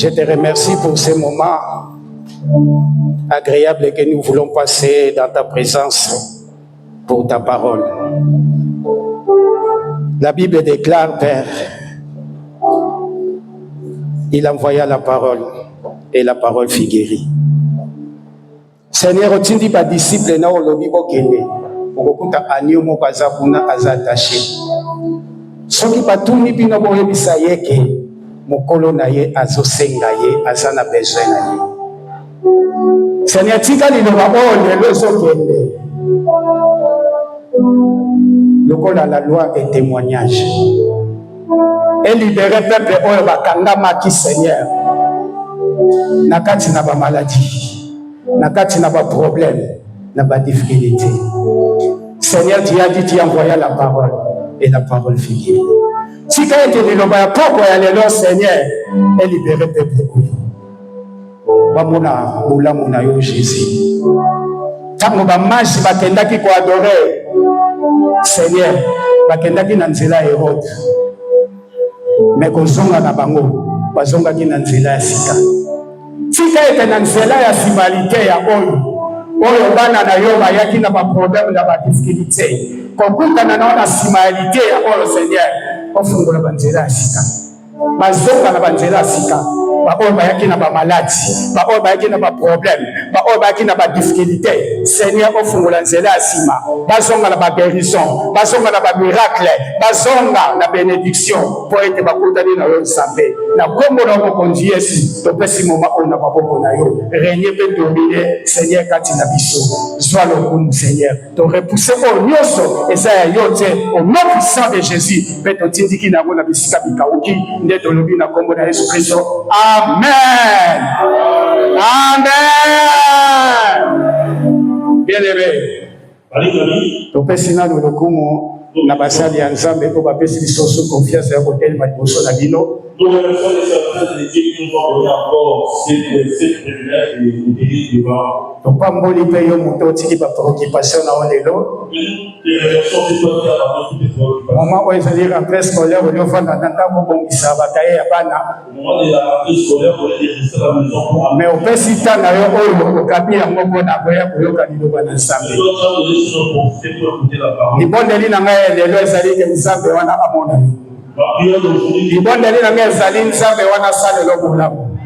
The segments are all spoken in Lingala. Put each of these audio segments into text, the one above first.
Je te remercie pour ces moments agréables que nous voulons passer dans ta présence pour ta parole. La Bible déclare, Père, il envoya la parole et la parole fut guérie. Seigneur, tu dis pas disciple na olobi bokende. Okokuta anio moko aza kuna aza attaché. Soki patuni bino boyebisa yeke mokolo na ye azosenga ye aza na besoin na ye. Seigneur, tika liloba oyo lelo ezokende. Lokola la loi et témoignage. Et libérer peuple oyo bakangamaki, Seigneur. Nakati na ba maladie, nakati na ba problème, na ba difficulté. Seigneur, tu as dit, tu as envoyé la parole et la parole fut guérie. Si quand tu dis pourquoi y a Seigneur, et libérer peuple oyo. Bamona mula mona yo Jésus. Tango ba maji bakendaki ko adorer. Seigneur, bakendaki na nzela Hérode. Mais kozonga na bango, bazongaki na nzela ya sika. Tika ete na nzela ya simalité ya oyo. Oyo bana na yo bayaki na ba problème na ba difficulté. Kokutana na simalité ya oyo Seigneur, ofungola ba nzela ya sika. Bazonga na ba nzela ya sika. Ba oyo bayaki na ba maladie, ba oyo bayaki na ba problème, ba oyo bayaki na ba difficulté. Seigneur, ofungola nzela ya sima. Bazonga na ba guérison, bazonga na ba miracle, bazonga na bénédiction pour être bakutani na yo nsambe. Na kombo na mokonzi Yesu, topesi moma ona baboko na yo. Régner peut dominer, Seigneur, kati na biso. Sois le bon Seigneur. Te repousser au nyoso et ça yote au nom puissant de Jésus. Peut tindiki na ngona bisika bikauki, ndeto lobi na kombo na Yesu Kristo. Amen. Amen. Bien-aimé. Topesi na lokumo na basali ya Nzambe ko bapesi biso confiance ya kotel matiboso na bino. Nous remercions les serviteurs de Dieu qui nous ont donné encore cette privilège de nous diriger devant. Topamboli pe yo moto tiki ba préoccupation na olelo. Les réflexions de toi qui a parlé de préoccupations. Moment où ils allaient rentrer scolaire, ils ont fait un temps pour bongisa bataille ya bana. Au moment de la rentrée scolaire, pour les rester à la maison pour. Mais au pesi ta na yo oyo okapi ya moko na boya koyoka liloba na Nzambe. Ils ont travaillé sur pour écouter la parole. Ni bondeli na ngai lelo ezali ke Nzambe wana amona. Libondeli na ngai ezali Nzambe wana salelo bolamu.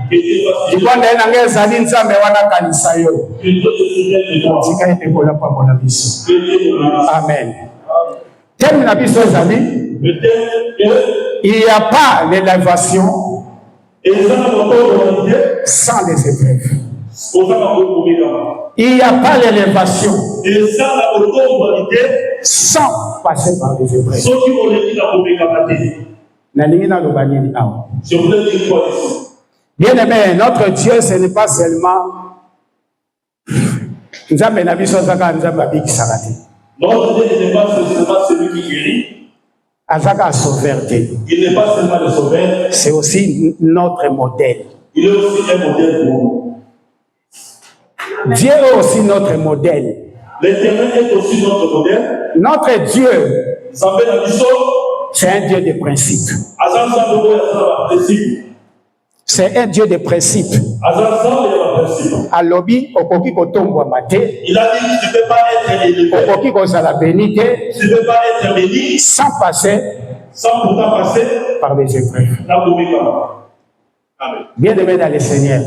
Libondeli na ngai ezali Nzambe wana kanisa yo. Tika ete kola pambo na biso. Amen. Thème na biso ezali, il n'y a pas l'élévation sans les épreuves. Il n'y a pas l'élévation sans passer par les épreuves. Bien aimé, notre Dieu, ce n'est pas seulement Nzambe na biso zaka Nzambe abikisaka te. Notre Dieu n'est pas seulement celui qui guérit. Azaka sauveur. Il n'est pas seulement le sauveur. C'est aussi notre modèle. Il est aussi un modèle pour nous. Dieu est aussi notre modèle. L'Éternel est aussi notre modèle. Notre Dieu, c'est un Dieu de principe. C'est un Dieu de principe. Alobi, okoki kotombwa mate. Il a dit que tu ne peux pas être élevé. Okoki kozala béni te. Tu ne peux pas être béni sans pourtant passer par des épreuves. Bien-aimé dans le Seigneur.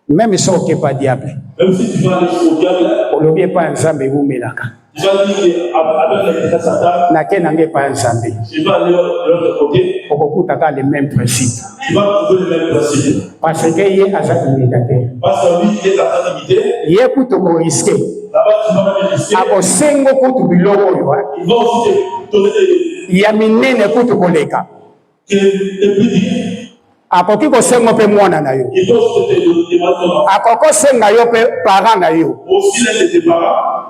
Même si on n'est pas diable. Même si tu vas aller au diable. On n'oublie pas Nzambe vous melaka. Tu vas dire avec Satan. Naké n'angé pas Nzambe. Tu vas aller de l'autre côté. On peut les mêmes principes. Tu vas trouver les mêmes principes. Parce que y a un imitateur. Parce que lui il est en imité. Il est pour te risquer. Là-bas tu vas même risquer. Abo sengo pour te biloko yo. Il va aussi te donner des. Il y a minene pour te koleka. Que plus akoki kosenga pe mwana na yo. Akoko senga yo pe parent na yo.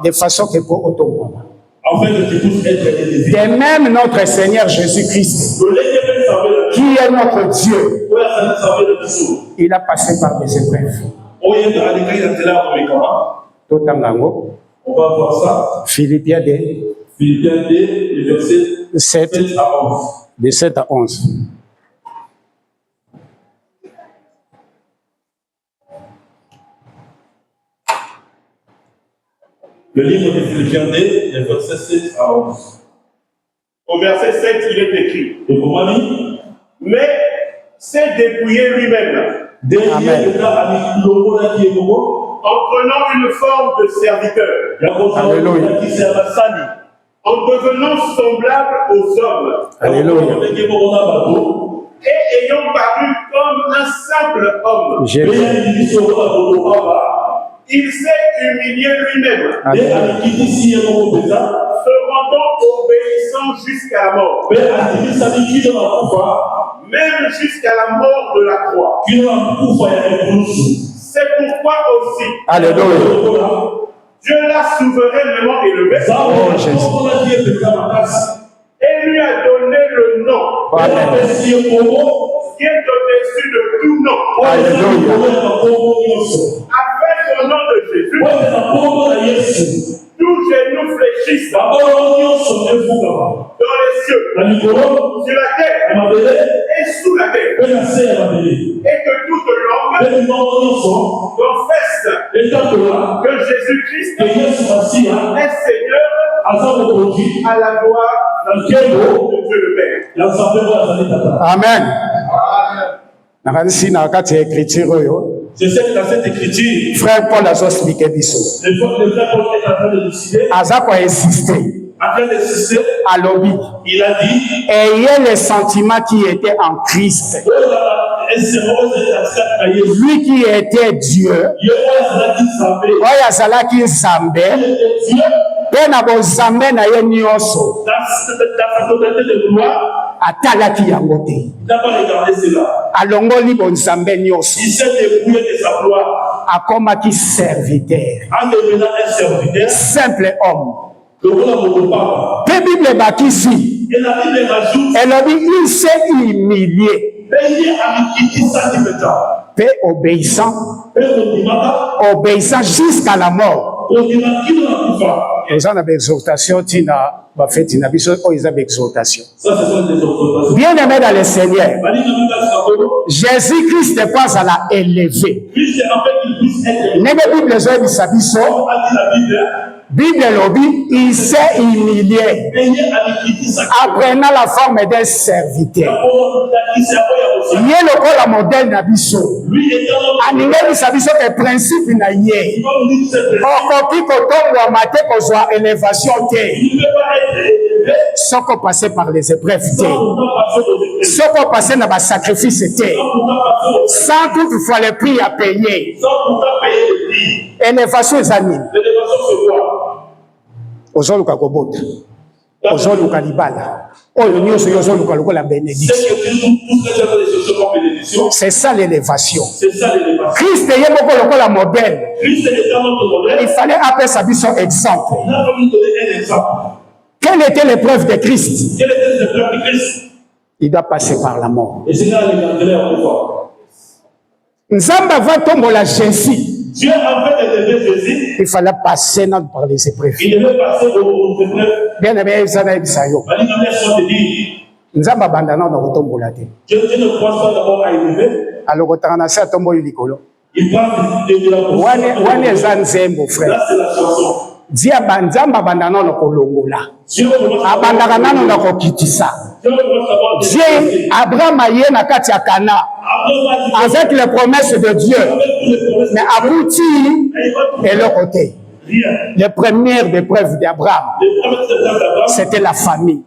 De façon que pour autonome. De même notre Seigneur Jésus-Christ, qui est notre Dieu, il a passé par des épreuves. On va voir ça. Philippiens 2, verset 7 à 11. De 7 à 11. Le livre des Philippiens 2, les versets 7 à 11. Au verset 7, il est écrit. Et pour moi, dit, mais s'est dépouillé lui-même en prenant une forme de serviteur, en devenant semblable aux hommes, et ayant paru comme un simple homme, il s'est humilié lui-même, se rendant obéissant jusqu'à la mort, même jusqu'à la mort de la croix. C'est pourquoi aussi Alléluia. Dieu l'a souverainement élevé et lui a donné le nom qui est au-dessus de tout nom. Alléluia. Après le nom de Jésus, tout genou fléchisse dans les cieux, sur la terre et sous la terre, et que toute langue confesse que Jésus-Christ est Seigneur à la gloire de Dieu le Père. Amen. Nakanisi na kati ya écriture yo. Je sais que dans cette écriture, Frère Paul a expliqué biso. le frère Paul est en train de décider, Aza ko insister. À lobby. Il a dit, ayez les sentiments qui étaient en Christ. Lui qui était Dieu, oya zalaki nzambe, pe na bozambe na ye nyonso, atalaki yango te. Alongoli bonzambe nyonso, akomaki serviteur, simple homme. Pe Bible bakisi, elobi il s'est humilié. Paix obéissant jusqu'à la mort. Ils ont une exhortation, exhortation. Bien aimé dans le Seigneur, Jésus-Christ n'est pas à la élever. N'est-ce pas Bible Bible lobby, il s'est humilié, apprenant la forme d'un serviteur. Il est le la modèle d'Abisso. Aningeli Sabisso que principe na yé. Okoki kotombo amate kozwa élévation té. Soko passé par les épreuves té. Soko passé na ba sacrifice té. Sans toutefois le prix à payer. Élévation zanine. Ozoluka kobota. Ozoluka libala. Oyo nyonso yozoluka lokola bénédiction. C'est ça l'élévation. Christ est beaucoup lokola modèle. Il fallait appeler sa biso exemple. Quelle était l'épreuve de Christ? Il doit passer par la mort. Nzamba va tomber la Jésus. Dieu avait élevé Jésus. Il fallait passer par les épreuves. Il devait passer aux épreuves. Bien aimé, Nzamba bandana na kotombola te. Dieu ne pense pas d'abord à élever. Alors kotana sa tombo likolo. Il parle de la position. Wane ezanzembo frère. Là c'est la chanson. Dia banzamba bandana na kolongola. Abandaka nano na kokitisa. Dieu Abraham aye na kati ya Cana. Avec les promesses de Dieu. Mais abouti et le côté. Les premières épreuves d'Abraham, c'était la famille.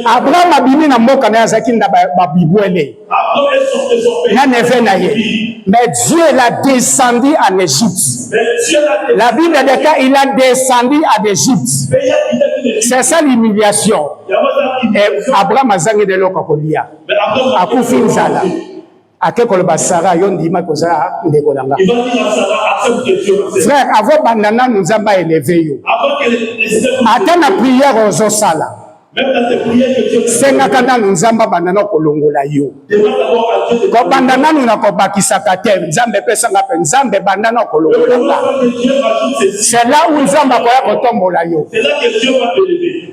Abraham a bimi na mboka na yazaki na babibwele. Mais Dieu l'a descendu en Égypte. La Bible dit qu'il a descendu en Égypte. C'est ça l'humiliation. Et Abraham a zangé de l'eau kolia. A kufi nzala. Akekoloba Sarah yondima kozala ndekolanga. Frère, avant bandana nous amba élevé yo. Attends la prière aux osala. Senga kanda nzamba bandana kolongola yo. Ko bandana nuna ko bakisaka te nzambe pesa ngape nzambe bandana kolongola. C'est là où nzamba koya kotombola yo. C'est là que Dieu va te lever.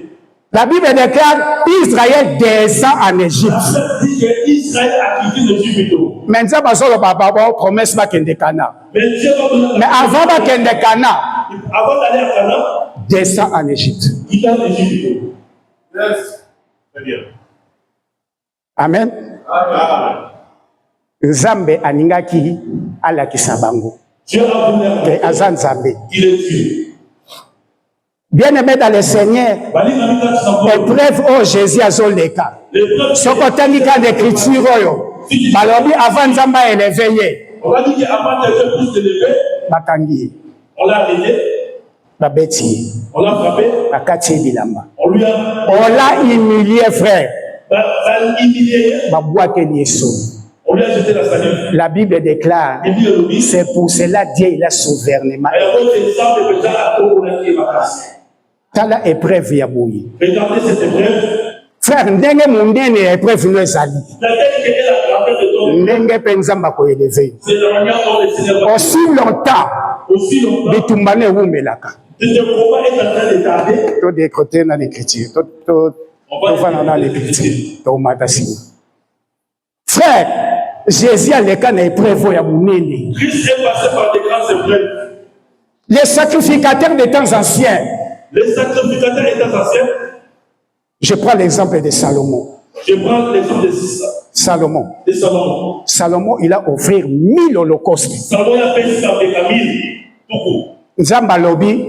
La Bible déclare Israël descend en Égypte. Israël a quitté l'Égypte. Mais nzamba solo papa promesse ba kende Cana. Mais avant ba kende Cana, avant d'aller à Canaan, descend en Égypte. il est en Égypte. Yes. Très bien. Amen. Amen. Nzambe aningaki alakisa bango. Dieu a voulu Que aza Nzambe. il est Dieu. Bien-aimé dans le Seigneur, épreuve oh Jésus azoleka. Soko tandika d'écriture oyo. Balobi avant Nzambe élevé ye. On a dit qu'avant d'être plus élevé, Bakangi. on l'a arrêté, Babeti. on l'a frappé, Bakati bilamba. on lui a On l'a humilié, frère. humilié, Babouate Yesu. on lui a jeté la salive. La Bible déclare, Et puis le lobby, c'est pour cela Dieu il a souverainement. et alors c'est ça que déjà à tout on a qui est ma place. Tala épreuve ya boyi. Regardez cette épreuve. Frère, ndenge munene épreuve no ezali. La tête qui est la grandeur de ton. Ndenge pe Nzamba ko élevé. C'est la manière dont le Seigneur Aussi longtemps, aussi longtemps. bitumbane wumelaka. Ce combat est en train de tarder. To décroter dans l'écriture. To faire dans l'écriture. To matasi. Frère, Jésus a le cas na épreuve ya munene. Christ est passé par des grandes épreuves. Les sacrificateurs des temps anciens. Les sacrificateurs étaient anciens. Je prends l'exemple de Salomon. Je prends l'exemple de Salomon. Salomon. Salomon, il a offert 1000 holocaustes. Salomon a fait ça avec 1000. Tout court. Nzamba lobi,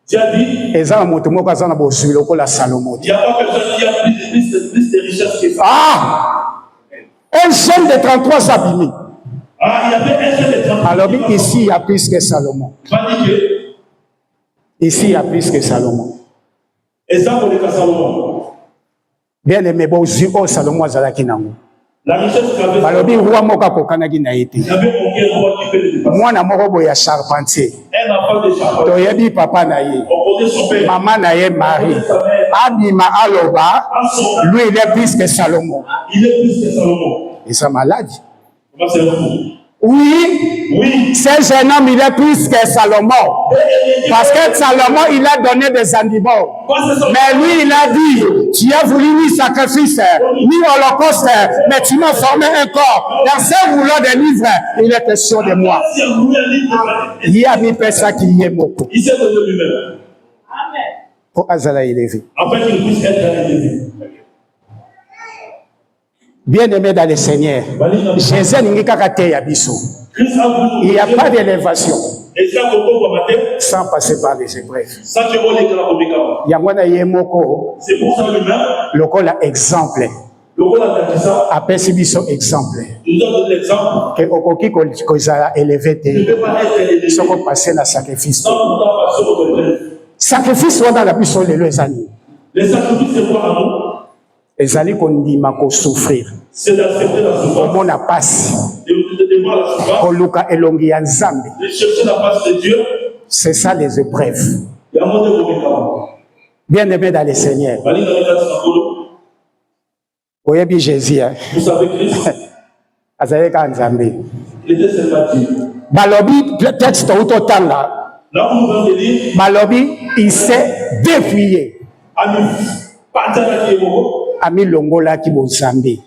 Tu as dit, ezala moto moko aza na bozwi lokola Salomon. il n'y a pas personne qui a plus de richesses que ça. Ah! Un jeune de 33 abîmés. Ah, il y avait un seul exemple. Alors ici, il y a plus que Salomon. Tu as dit que, Ici, il y a plus que Salomon. exemple de Salomon, Bien aimé, bozwi o Salomon azalaki nango. la richesse qu'avait Balobi Salomon, roi moko akokanaki na ye te. il n'y avait aucun roi qui peut le dépasser. Mwana moko boye ya charpentier. Un enfant de Charpentier, Toyebi papa na ye. on connaît son père, Maman na ye Marie. sa mère, Abima aloba, en son lui il est plus que Salomon. il est plus que Salomon. Il est malade. Comment c'est fou? Oui, Oui. ce jeune homme il est plus que Salomon. Parce que Salomon il a donné des animaux. Mais lui il a dit, tu as voulu ni sacrifice, ni holocauste, mais tu m'as formé un corps. Dans ce rouleau de livres, il est question de moi. Il y a mis personne qui y est beaucoup. Il s'est donné lui-même. Pour Azala élevé. Afin qu'il puisse être élevé. Bien-aimé dans le Seigneur, Jésus n'est qu'à Yabiso. Christ a voulu. Il n'y a pas d'élévation Et ça, on peut matin, sans passer par les épreuves. ça que vous les gars, Yangwana Yemoko, c'est pour ça lui-même, lokola exemple. le rôle a dit ça, Apesi biso exemple. il nous donne l'exemple. Que okoki kozala élevé Il ne te. peut pas être élevé Soko passer na sacrifice. sans pourtant passer au épreuve. Sacrifice wana na biso lelo ezali. Les sacrifices, c'est quoi à nous? Ezali kondima ko souffrir. C'est d'accepter la souffrance, Omona pasi. de voir la souffrance, Koluka elongi ya Nzambe. de chercher la face de Dieu. C'est ça les épreuves. Il y a un monde de communicants. Bien-aimé dans le Seigneur. Bali dans les cas de Sakolo, Oyebi Jésus. vous savez Christ, Azali ka Nzambe. il était célibataire. Balobi texte utotanga. Là où nous venons de lire, Balobi il s'est dépouillé. Ami, pas de qui est mort. Ami longola ki bonzambe.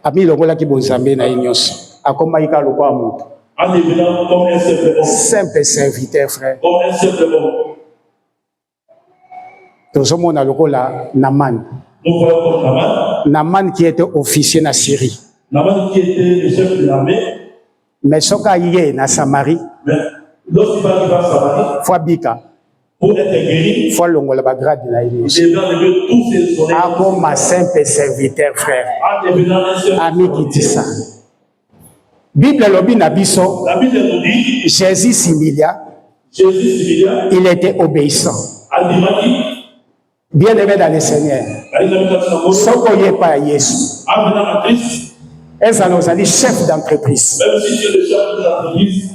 Ami longola ki bonzambe na inyoso. Akoma ika lokwa moto. En devenant comme un simple homme. Simple serviteur frère. Comme un simple homme. Tozomona lokola Naman. Nous voyons comme Naman. Naman qui était officier na Syrie. Naman qui était le chef de l'armée. Mais soka yé na Samarie. Mais lorsqu'il va arriver à Samarie, Fois bika. pour être guéri, Fois longola ba grade na inyoso. il devait enlever tous ses soleils. Akoma simple serviteur frère. En devenant un simple Ami qui dit ça. Bible lobi na biso. La Bible nous dit, Jésus similia. Jésus civilia, Il était obéissant. Adimaki, Bien-aimé dans le Seigneur. Soko ye pa Yesu. en venant à Christ, Ezala ozali chef d'entreprise. même si tu es le chef de l'entreprise,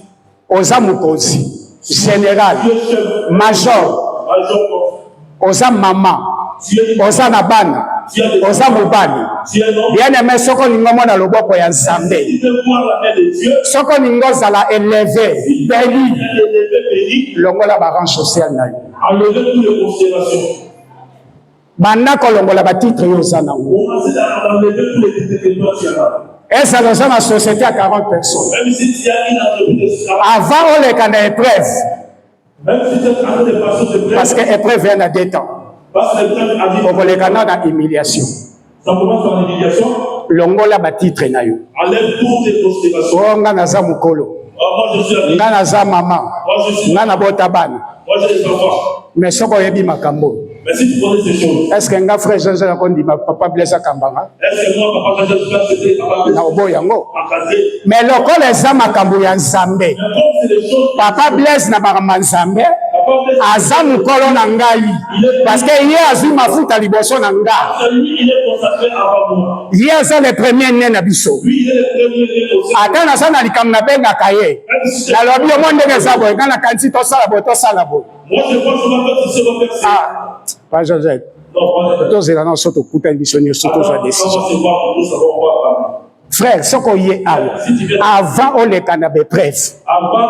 Oza mokonzi, général, tu es chef, major, major, oza mama, tu es oza na bana, oza mobali. tu es un homme, Bien-aimé soko ningo mona loboko ya Nzambe. tu peux voir la main de Dieu, Soko ningo zala élevé, béni, il est élevé, béni, longola ba rang social na yo. enlever toutes les considérations. Banda kolongola ba titre yo oza nango. On va enlever tous les titres que toi tu as. Ezala oza na société à 40 personnes. Même si tu as une entreprise de travail, Avant oleka na épreuve, Même si tu es en train de passer ce prêtre. Parce que épreuve vient à deux temps. Parce que le prêtre a dit. Pour les canards dans l'humiliation. Ça commence par l'humiliation. Longola ba titre na yo. Enlève toutes tes considérations. Oh nga naza mukolo. Moi je suis un nga naza maman. Moi je suis. Nga na bota bana. Moi j'ai des enfants. Mais soko yebi makambo. Mais si tu connais ces choses. Est-ce que nga frère Jean Jean kondi ma papa blessa kambanga? Est-ce que moi papa Jean Jean c'était capable na obo yango? encadrer? Mais lokola eza makambo ya Nzambe. Mais comme c'est des choses. Papa blesse na ba Nzambe. Aza mukolo na ngai. Parce que ye azui mafuta liboso na nga. Lui il est consacré avant moi. Ye aza le premier né na biso. Lui il est le premier né aussi. Ata na sana likam na benga kaye. La lobi o monde ke sabo kana kanti to sala bo to sala bo. Moi je vois souvent que c'est mon verset. Ah, pas Joseph. To zela na soto kuta missionnaire soto za décision. Frère, soko ye awa. Avant on les canabe presse. Avant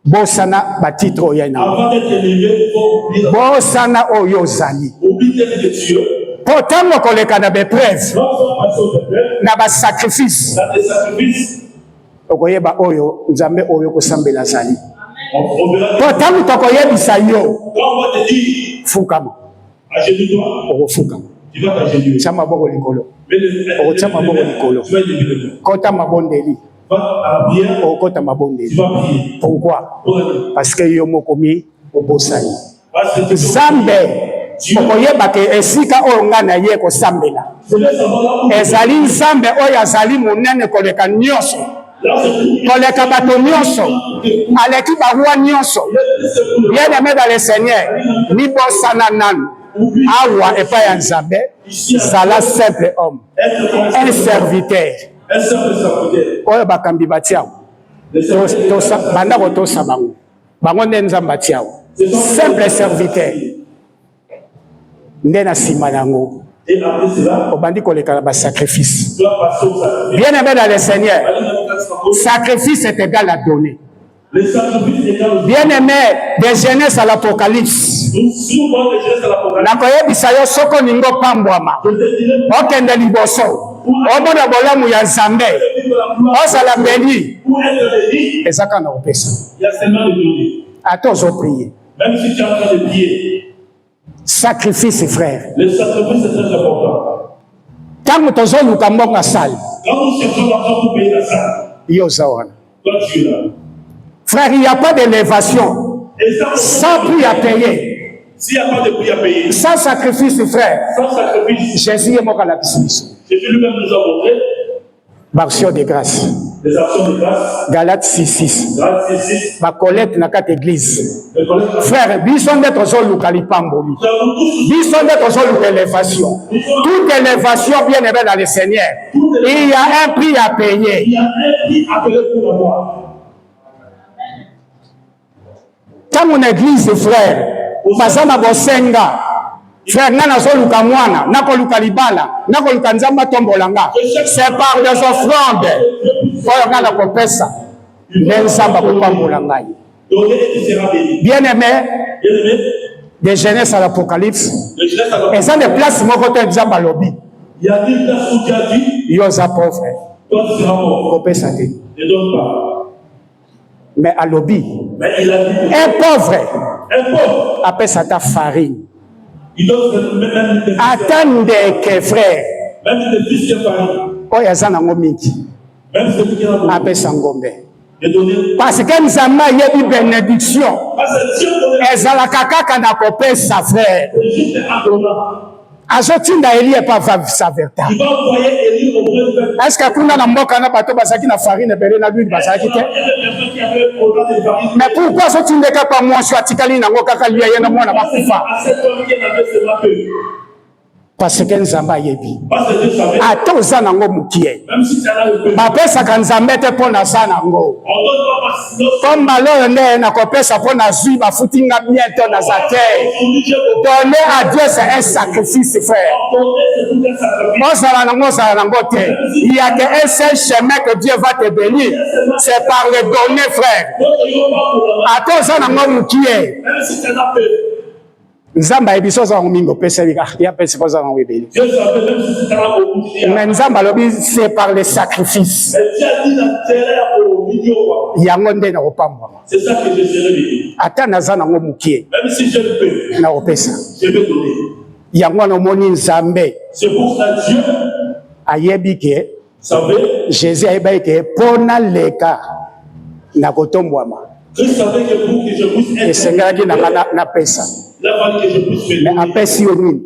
Bosana ba titre oyena. Avant d'être élevé, il faut oublier. Bosana oyo zali. Oublie d'être Dieu. Pourtant ko le canabe presse. Lorsqu'on passe au peuple, Na ba sacrifice. dans des sacrifices, Okoyeba oyo Nzambe oyo ko sambela zali. on verra. Pourtant tokoyebisa yo. Quand on va te dire, Fukama. agenouille-toi, Okofukama. tu vas t'agenouiller. Chama boko likolo. Mais Okochama boko likolo. tu vas lever le main. Kota mabondeli. Va à bien, Okota tu mabondeli. vas prier. Pourquoi? Pour aller. Parce que yo mokomi obosani. Parce que Nzambe okoyeba ke esika oyo nga na ye kosambela je vais savoir là où ezali Nzambe oyo azali monene koleka nyonso là c'est tout. koleka bato nyonso aleki barwa nyonso bien aimé dans le Seigneur libosana nanu awa epai ya Nzambe zala simple homme un serviteur Un simple serviteur. oyo bakambi batiawo banda kotosa bango nde Nzambe atiawo simple serviteur nde na nsima nango Et après cela, obandi koleka na basacrifice. tu vas passer au sacrifice. Bien aimé dans le Seigneur, sacrifice est égal à donner. Le sacrifice est égal au Bien aimé de Genèse à l'Apocalypse. Si on voit les gestes à l'Apocalypse, nakoyebisa yo soko ningo pambwama je te dirai okende liboso omona bolamu ya Nzambe ozala beni pour être béni, ezaka na kopesa il y a seulement le donner. ata ozoprie. Même si tu es en train de prier, Sacrifice frère, le sacrifice est très important. ntango tozoluka mbongo sale Quand nous cherchons l'argent pour payer la salle, yo oza wana toi tu es là. frère, il n'y a pas d'élévation Et ça, sans prix à payer, s'il n'y a pas de prix à payer, sans sacrifice frère. sans sacrifice, Jésus est mort à la bisous. Jésus lui-même nous a montré Action de grâce. des actions de grâce. Galates 6:6. Grâce ici, Ma collecte na quatre église. le collègue. Frère, biso nde tozoluka lipamboli. Nous avons tous Biso nde tozoluka élévation. Toute élévation bien aimée dans le Seigneur. Il y a un prix à payer. il y a un prix à payer pour l'avoir. Quand mon église, frère, basama bosenga. Frère, nana zoluka mwana, nakoluka libala, nakoluka nzamba tombolanga. C'est par des offrandes. Oyo ngana kopesa. Nzamba kopambola ngai. Donner et tu seras béni. Bien aimé, Bien aimé, de Genèse à l'Apocalypse. le Genèse à Et l'Apocalypse. ça des places moko te nzamba lobi. Il y a des places où tu as dit, Yo za pauvre. toi tu seras mort. Kopesa te. Ne donne pas. Mais à lobby, Mais il a dit, un pauvre un pauvre, apesa ta farine. il donne même des fils. Attendez que frère, Même des fils de farine. oyo aza nango mingi, Même celui qui a beaucoup. apesa ngombe. De donner. Parce que nzambe ayebi bénédiction. Parce que Dieu donne ezalaka kaka na kopesa frère. c'est juste un donnant. azotinda Eli epa sa verta. Il va envoyer Élie au vrai peuple. Est-ce que kuna na mboka na bato bazalaki na farine ebele na l'huile bazalaki te? Il y a des personnes qui avaient autant de farine. Mais pourquoi azotindeka pa mwasi atikali nango kaka lui ye na mwana bakufa? À cette homme qui avait seulement peu. Parce que nzambe ayebi. Parce que Dieu savait. Ata oza nango mokie. Même si tu as le peu. bapesaka nzambe te mpo na za nango. On donne pas parce que Comme malheur nde nakopesa mpo na zwi bafuti nga bien te naza te. aujourd'hui Dieu vous Donner à Dieu c'est un sacrifice frère. donner c'est tout un sacrifice. Ozala nango te. Il y a qu'un seul chemin que Dieu va te bénir. C'est par le donner frère. Donc il ne va pas pour la Ata oza nango mokie. même si tu as peu. Nzamba ebiso za mingo pesa bika ya pesa poza na webeli. Dieu savait même si c'était là au bout Mais nzamba lobi c'est par les sacrifices. Mais Dieu a dit l'intérêt au milieu. Yango nde na kopamba. C'est ça que je serai béni. Ata naza nango mukie. Même si je le peux, Na opesa. je vais donner. Yango na moni nzambe. C'est pour ça que Dieu Ayebi ke savait. Jésus ayebi ke pona leka na kotombwama. Christ savait que pour que je puisse être. Et sengaki na pesa. Il a fallu que je puisse me Mais donner. apesi yo nini?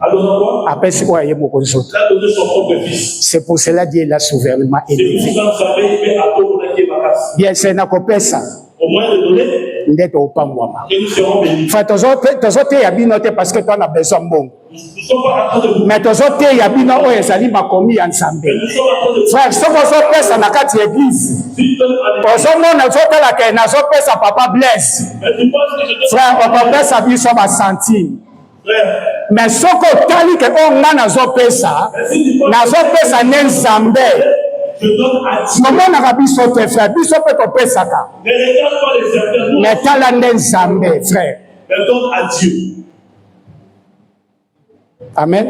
Alors quoi? Apesi oyo aye moko nzoto. Il a donné son propre fils. C'est pour cela Dieu l'a souverainement C'est pour élevé. ça que ça fait qu'il à tout pour la vacances. Bien c'est na kopesa Au moins de donner, nde topambwama. et nous serons bénis. Fa tozote ya bino te parce que toi na besoin mbongo. Nous ne sommes pas en train de vous. Mais tozote ya bino oyo ezali makomi ya nzambe. Mais nous sommes en train de. Frère, soko ozopesa na kati ya église. Si tu donnes à l'église, Ozomona ozotala ke nazopesa papa Blaise. mais tu penses que je te Frère, okopesa biso basantime. frère. Mais soko otali ke oyo nga nazopesa, Mais si tu penses nazopesa ne nzambe. je donne à Dieu. Tomonaka biso te frère, biso mpe topesaka. Ne regarde pas les serviteurs. Nous, Mais tala nde nzambe frère. mais donne à Dieu. Amen.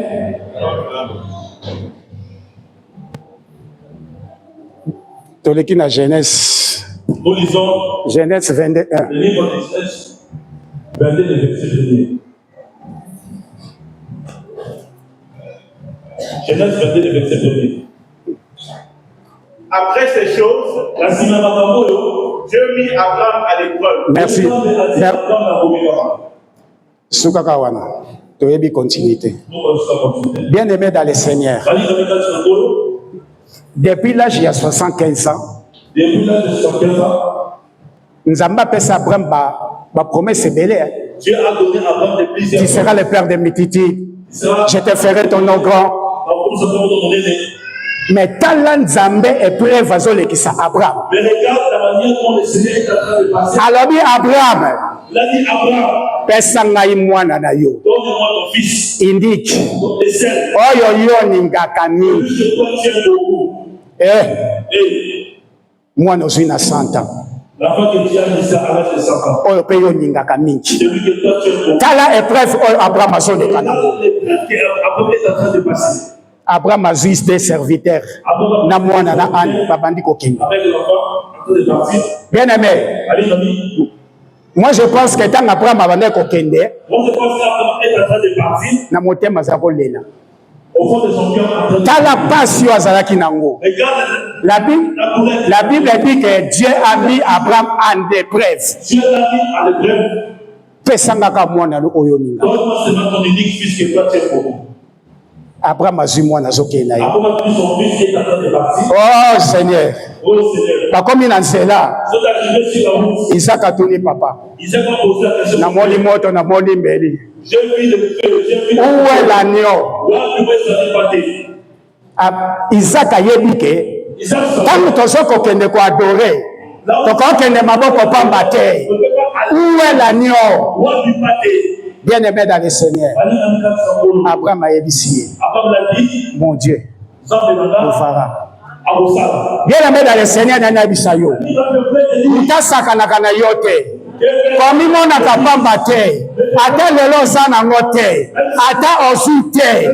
Toleki na Genèse. Nous lisons Genèse 21. le livre de Genèse, 22, le verset 1er. Genèse 22, le verset 1er. Après ces choses, Dieu mit Abraham à l'épreuve. Merci. Sukaka wana. Toyebi continuité. Bien aimé dans le Seigneur. Depuis l'âge de 75 ans, Depuis l'âge de 75 ans, Nzamba apesa Abraham ba promesse belé. Dieu a donné à Abraham de plusieurs Tu seras le père de Mititi. Je te ferai ton nom grand. Mais tala Nzambe épreuve azolekisa Abraham. Mais regarde la manière dont le Seigneur est en train de passer. Alobi Abraham, Il a dit Abraham, pesa ngai mwana na yo. donne-moi ton fils, Indique et celle oyo yo ningaka nini. que toi tu aimes beaucoup. Et Mwana ozwi na 100 ans. l'enfant que Dieu a mis ça à l'âge de 100 ans, Oyo pe yo ningaka mingi. celui que toi tu aimes beaucoup. Tala épreuve oyo Abraham azoleka nango. Regarde l'épreuve qu'Abraham est en train de passer. Abraham azwi des serviteurs Abraham, na mwana na ane babandi kokende. avec l'enfant en train de partir, Bien aimé, allez amis, moi je pense que tant Abraham abandaki kokende moi je pense qu'Abraham est en train de partir, na motema aza kolela. au fond de son cœur, en train de. Tala pasi oyo azalaki nango. Regarde La Bible dit que Dieu a mis Abraham en épreuve. Dieu l'a mis à l'épreuve. Pesangaka mwana oyo ninga. Donne-moi seulement ton unique fils que toi tu aimes beaucoup. Abraham azwi mwana azokende na ye. Abraham a pris son fils qui est en train de partir. Oh Seigneur, Oh Seigneur, bakomi na nzela, ils sont arrivés sur la route. Isaac atuni papa. Ils ont posé la question. Namoni moto, namoni mbeli. J'ai vu le feu, j'ai vu le Où est feu. l'agneau? Là, tu vois, ça n'est pas dit. Isaac ayebi ke Isaac ntango tozokokende koadore tokokende maboko pamba te. ne peut pas aller. Où est l'agneau? Loin du pâté. Bien aimé dans le Seigneur, Allez dans le cadre de son boulot. Abraham ayebisi ye, Abraham l'a dit, mon Dieu, sans demander ofara. à vos sables. Bien aimé dans le Seigneur, nani ayebisa yo? Il va te plaire de dire, Utasakanaka na yo te. Komimonaka pamba te. Ata lelo oza nango te. Ata ozwi te.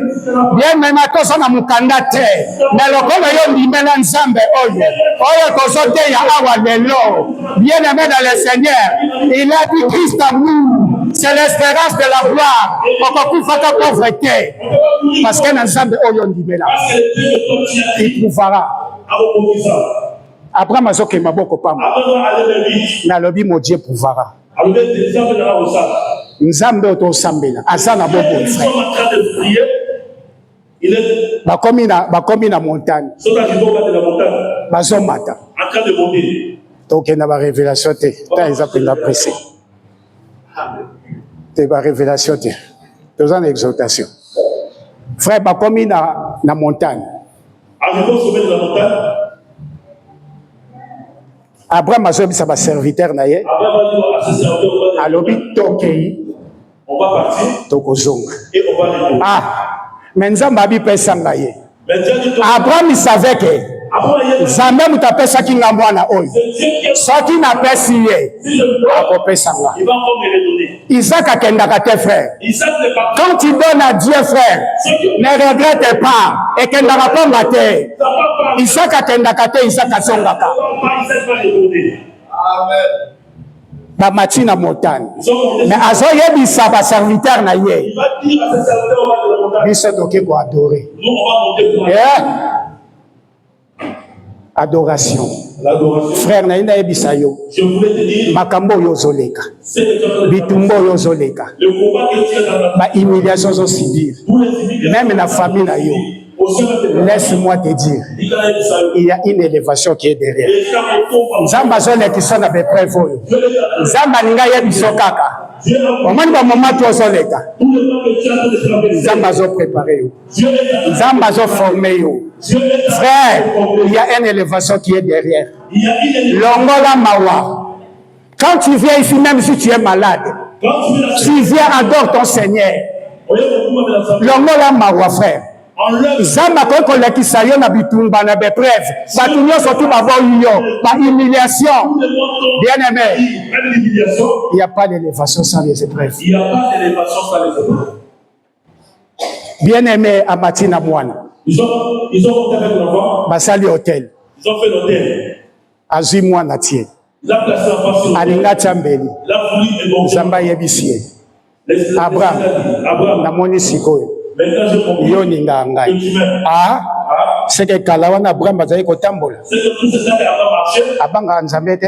Bien aimé toza na mokanda te. Mais lokola yo ndimela nzambe oyo tozoteya awa lelo. Bien aimé dans le Seigneur, il a dit Christ en nous. C'est l'espérance de la gloire. Okokufaka pauvreté. Parce que na nzambe oyo ndimela, parce que le Dieu de toi, tu as dit, il prouvera. à vos professeurs. Abraham azokema maboko pamba. Abraham allait vers lui. Nalobi mon Dieu prouvera. Alors, des exemples dans la salle. Nzambe oyo tosambela aza na boboyi Ils frère. sont en train de prier. Il est bakomi na montagne sur la rive de la montagne, bazomata en train de monter. tokenda barévélation te ta eza mpenza presse te barévélation te toza na exaltation frère bakomi na montagne. Arrivé au sommet de la montagne, Abraham azobisa baserviteur na ye Abraham a dit à ses serviteurs, alobi tokei on va partir tokozonga. et on va retourner. Mais nzambe abipesa ngai ye. Mais Dieu dit, Abraham il savait que Zambe mutapesa kinga mwana oyo. Soki na pesi ye, akopesa nga. Isaac akendaka te frère. Quand tu donnes à Dieu frère, ne regrette pas. Et kendaka ponga te. Isaac akendaka te, Isaac asongaka. Amen. Bamati na montagne. Mais azo yebisa ba serviteur na ye. Biso toke ko adorer. Adoration. Frère na ina yebisa yo. Makambo yo zoleka. Bitumbo yo zoleka. Ba humiliation zo subir. Même na famille na yo. Laisse-moi te dire, il y a une élévation qui est derrière. Zamba zole qui sont avec preuve. Zamba ninga yebiso kaka. Omani ba moment to zoleka. Zamba zo préparé yo. Zamba zo formé yo. Frère, il y a une élévation qui est derrière. Longola mawa. Quand tu viens ici, même si tu es malade, tu viens adore ton Seigneur. Longola mawa frère. Zamba koko lekisa yo na bitumba na bepreuve. Batunyo surtout bavo yo, ba humiliation. Bien aimé. Il n'y a pas d'élévation sans les épreuves. Il n'y a pas d'élévation sans les épreuves. Bien aimé Amatina Mwana. Ils ont fait l'enfant. Basali hôtel. Ils ont fait l'hôtel. Azui Mwana tie. Il a placé l'enfant. Alinga Chambeli. Zamba yebisie. Abraham. Namoni sikoyo. Yo ninga ngai. C'est que kalawana Abraham bazali kotambola. Abanga nzambe te.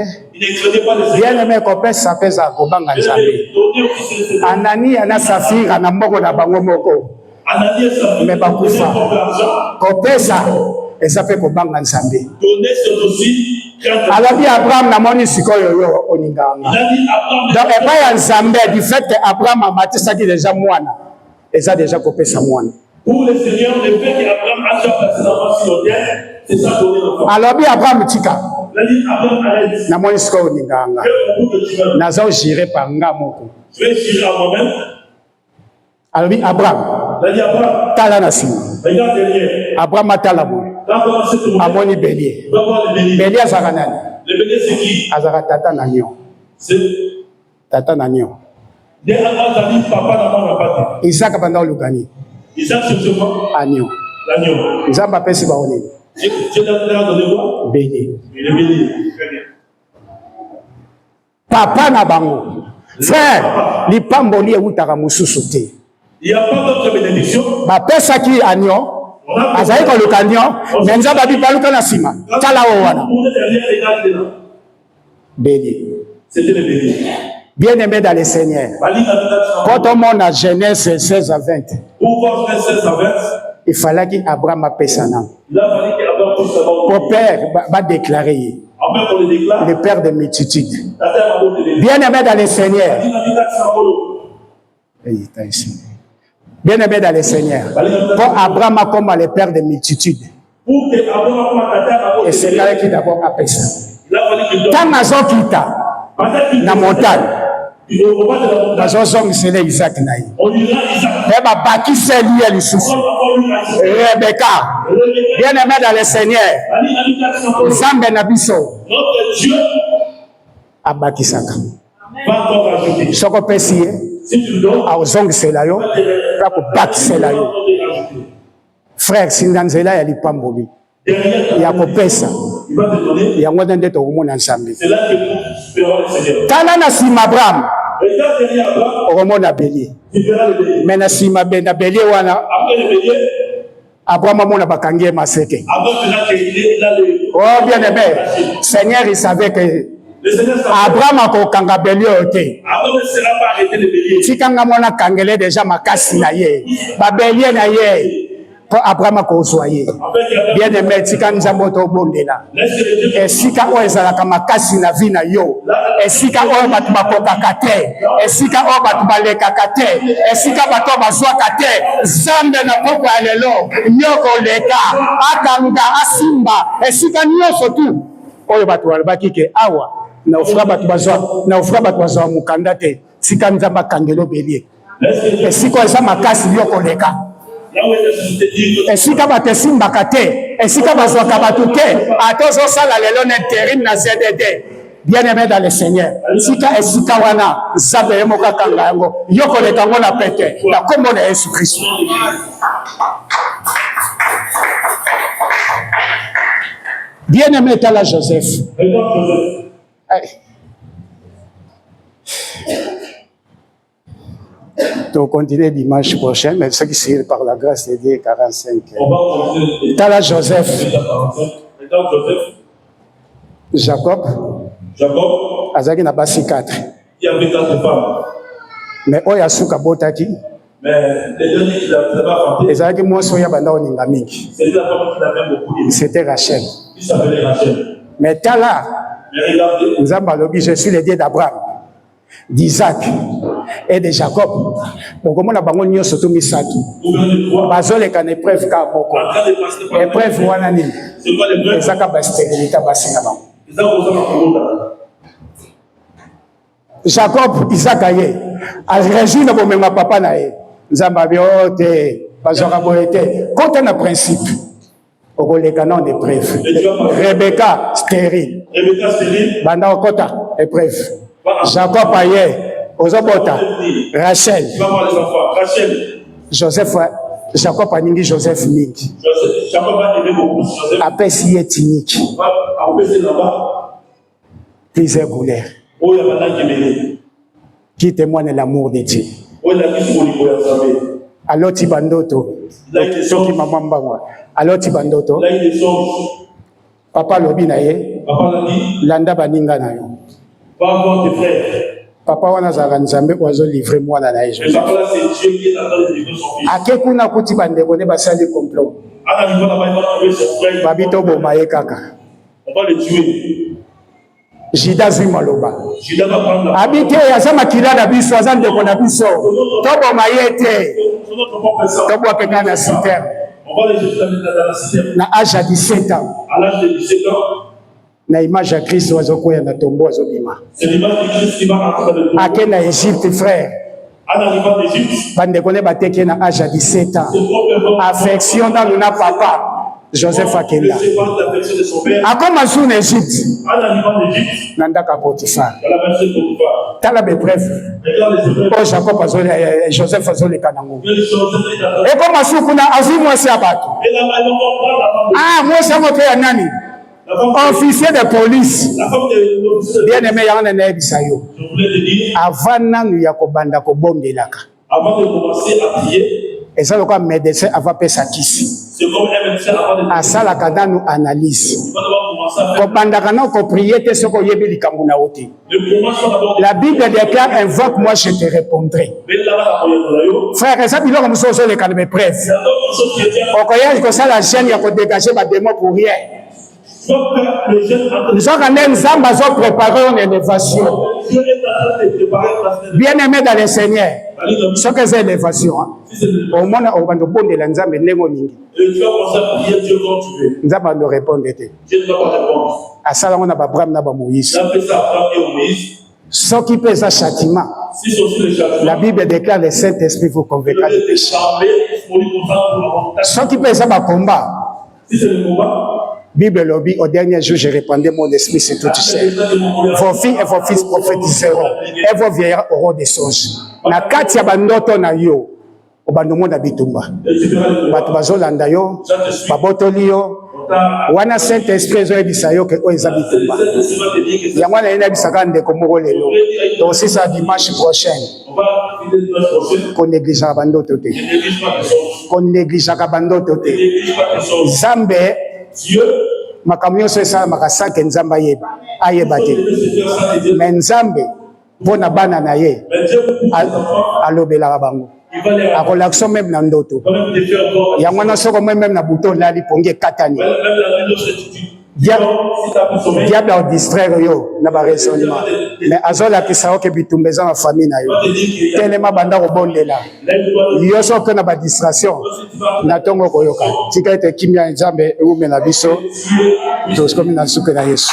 Bien aimé kopesa pesa kobanga nzambe. Anani ana Safira na mboko na bango moko. Mais bakufa. Kopesa eza pe kobanga nzambe. Alors dit Abraham na moni sikoyo yo oninga ngai. Donc et pas ya nzambe du fait que Abraham a matisa ki déjà mwana. Et ça déjà coupé sa moine. Pour le Seigneur, le fait qu'Abraham a déjà placé l'enfant sur l'autel, c'est ça donner l'enfant. Alors bien Abraham tika. Na moi isko ninganga. Nazo gérer par ngamoko. Je vais gérer à moi-même. Alors bien Abraham. Tala nasima. Regarde derrière. Abraham atala mo. Amoni bélier. Bélier azakanani. Le bélier c'est qui? Azaka tata nanyo. C'est tata nanyo. Isaac banda olukani. Isaac c'est quoi? Agneau. L'agneau. Isaac m'a pesi ba oneni. Dieu t'a donné quoi? Béni. Il est béni. Très bien. Papa na bango. Frère, li pamboli eutaka mususu te. Il n'y a pas d'autre bénédiction. Ba pesa ki agneau. Azali ko lukanyo, menza babi baluka na sima. Tala o wana. Béni. C'était le béni. Bien aimé dans le Seigneur. Quand on monte à Genèse 16 à 20, il fallait qu'Abraham appelle son nom. Pour père va déclarer le père de multitudes. Bien aimé dans le Seigneur. Bien aimé dans le Seigneur. Quand Abraham a comme le père de multitudes. Et c'est là qui d'abord appelle ça. Quand Mazon quitta la montagne. Bazozongisele Isaac na ye. Eba bakise liye lisusu. Rebecca. Bien aimé dans le Seigneur. Zambe na biso. Abakisaka. Soko pesi ye. Azongisela yo. Kako bakisela yo. Frère sindanzela ya lipamboli. Ya kopesa. Ya ngode ndeto umona nsambe. Tala na sima Abraham. Omona bélier. Mais na sima benda bélier wana. Abraham amona bakangie maseke. Oh bien aimé. Seigneur il savait que Abraham a kanga bélier ote. Tikanga mona kangele déjà makasi na ye. Ba bélier na ye. Abraham a consoyé. Bien aimé, tika nzambo to bondela. Esika o ezalaka makasi na vie na yo. Esika o batu bakokaka te. Esika o batu balekaka te. Esika batu bazwaka te. Zambe na poko ya lelo. Nyoko leka. Akanga asimba. Esika nyonso tu. Oyo batu balobaki ke awa. Na ofra batu bazwa mukanda te. Tika nzamba kangelo belie. Esika eza makasi nyoko leka. esika bato simbaka te, esika bazwaka bato te, atozosala lelo na intérim na ZDD. Bien-aimé dans le Seigneur, esika wana Nzambe ye moko akanga yango, yo koleka yango na pete na kombo na Yesu Kristo. Bien-aimé tala Joseph. Donc, continuer dimanche prochain, mais ce qui c'est par la grâce de Dieu, 45. Tala Joseph. Jacob. Azaki na basi 4. Il y avait 4 femmes. Mais oya suka botaki. Mais les deux qui n'avaient pas fanté. Ezaki mwaso ya banda oninga mingi. C'était la femme qui l'avait beaucoup aimé. C'était Rachel. Il s'appelait Rachel. Mais tala. Mais regardez. Nzamba lobi, je suis le Dieu d'Abraham, d'Isaac et de Jacob. Bon, comment on a bango nyonso to misatu. Bazoleka na épreuve ka boko. Épreuve wana nini? C'est quoi l'épreuve? Ezaka ba stérilité basinga bango. Jacob, Isaac aye, a régi na bomenga papa na ye. Nzamba biote, bazora boete. Quand on a principe, okoleka na épreuve. Rebecca stérile. Banda okota épreuve. Jacob aye, ozobota. Rachel. Joseph, Jacob aningi Joseph mingi. Jacob a aimé beaucoup Joseph. Apesi ye tiniki. Plusieurs couleurs. Qui témoigne l'amour de Dieu. Alors Tibandoto. Soki maman mbangwa. Alors Tibandoto. Papa lobi na ye. Landa baninga na yo. Papa wana zaka Nzambe ozo livrer mwana na ye. Ake kuna kuti bandeko ne basali complot. Babito boma ye kaka. On va le tuer. Judas maloba. Habité ya makila na biso aza ndeko na biso. Tobo mayete. Tobo peka na citerne. On va les jeter dans la citerne. Na âge à 17 ans. À l'âge de 17 ans. Na image ya Kristo azokoya na tombo azobima. C'est l'image de Christ qui va entrer dans le tombeau. Ake na Égypte frère. En arrivant d'Égypte. Bande kone bateke na âge à 17 ans. Affection dans le papa. Joseph Akenda. Akoma sous l'Égypte. Nandaka Potiphar. Tala bebref. Oh Jacob azoli, Joseph azoli kanango. Et comme sous kuna azu moi c'est abato. Ah moi c'est moto ya nani? Officier de police. Bien aimé ya na bisayo. Avant nanu ya kobanda ko bongelaka. Avant de commencer à prier. Et ça le quoi médecin avant pesa kisi. C'est comme un médecin avant de asala kadanu analyse. La Bible déclare invoque moi je te répondrai. Frère, ça biloko muso so le calme preuve. Okoya ko ça la chaîne ya ko dégager ba démon pour rien. Nous avons préparé une élévation. Bien aimé dans le Seigneur. Ce que c'est l'élévation. Au moins, on va nous répondre à Nzambe nengo ningi. Nzambe va nous répondre. À ça, on a Abraham na ba Moïse. Ce qui pèse un châtiment. La Bible déclare le Saint-Esprit vous convaincra du péché. Ce qui pèse un combat. Bible lobby, au dernier jour, je répandais mon esprit sur toute chair. Vos filles et vos fils prophétiseront, et vos vieillards auront des songes. Na kati ya bandoto na yo, obandomo na bitumba. Bato bazolanda yo, babotoli yo, wana Saint-Esprit zo ebisa yo ke oyo eza bitumba. Yango na yena bisaka ndeko moko lelo. Donc c'est ça dimanche prochain. Qu'on négligeaka bandoto te. Qu'on négligeaka bandoto te. Zambe makambo nyonso esalamaka sanke Nzambe ayeba te. Me Nzambe mpona bana na ye alobelaka bango, akolakisa meme na ndoto yango wana soko meme na buto olali pongi ekatani. Diable adistraire yo na baraisonnement, mais azolakisa yo ke bitumba eza na famille na yo telema banda kobondela yo soki na badistraction na ntongo koyoka. Tika ete kimia Nzambe eumela biso toskomi na suka na Yesu.